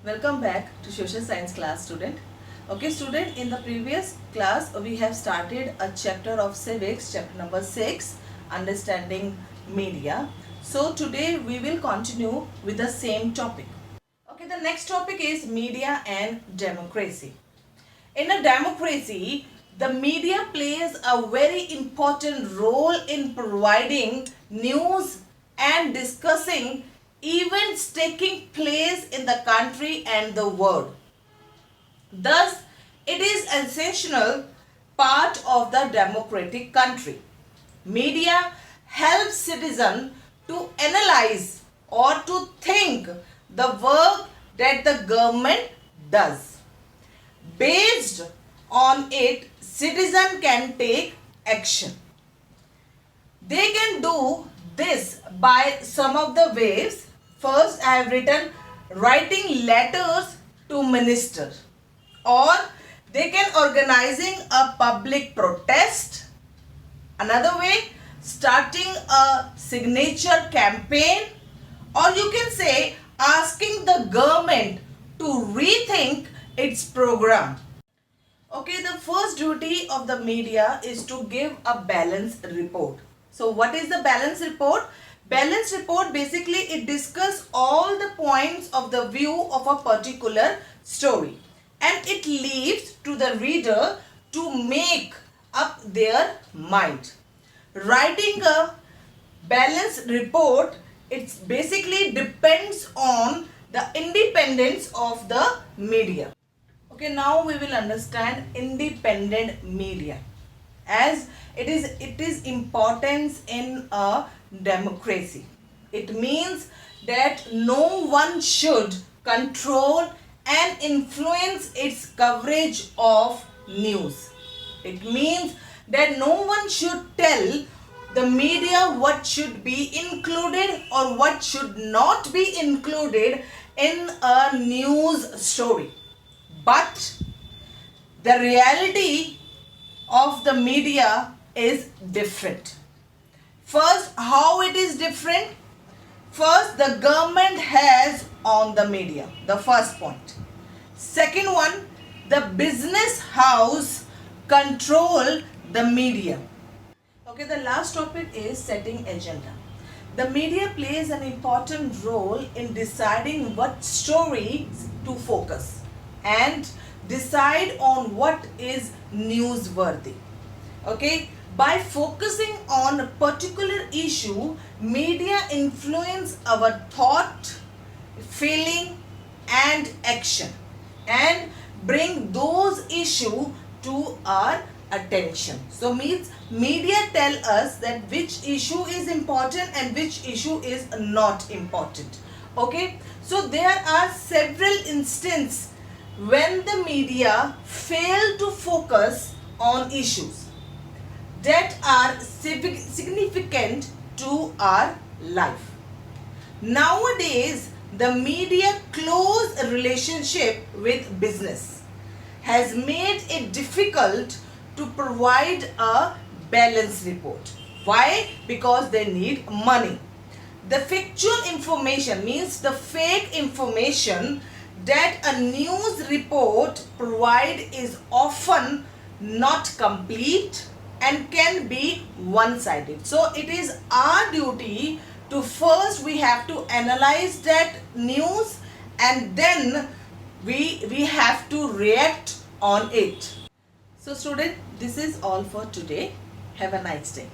Welcome back to social science class, student. Okay, student, in the previous class we have started a chapter of civics, chapter number 6, understanding media. So today we will continue with the same topic. Okay, the next topic is media and democracy. In a democracy, the media plays a very important role in providing news and discussing events taking place in the country and the world. Thus, it is an essential part of the democratic country. Media helps citizens to analyze or to think the work that the government does. Based on it, citizen can take action. They can do this by some of the ways. First, I have written writing letters to minister, or they can organizing a public protest. Another way, starting a signature campaign, or you can say asking the government to rethink its program. Okay, the first duty of the media is to give a balanced report. So what is the balanced report? Balanced report, basically it discusses all the points of the view of a particular story, and it leaves to the reader to make up their mind. Writing a balanced report, it basically depends on the independence of the media. Okay, now we will understand independent media, as it is importance in a democracy. It means that no one should control and influence its coverage of news. It means that no one should tell the media what should be included or what should not be included in a news story. But the reality of the media is different. First, how it is different? First, the government has on the media, the first point. Second one, the business house control the media. Okay, the last topic is setting agenda. The media plays an important role in deciding what stories to focus and decide on what is newsworthy. Okay, by focusing on a particular issue, media influence our thought, feeling and action, and bring those issues to our attention. So means media tell us that which issue is important and which issue is not important. Okay, so there are several instances when the media fail to focus on issues that are significant to our life. Nowadays, the media close relationship with business has made it difficult to provide a balanced report. Why? Because they need money. The factual information means the fake information that a news report provide is often not complete and can be one-sided. So it is our duty to first we have to analyze that news, and then we have to react on it. So student, this is all for today. Have a nice day.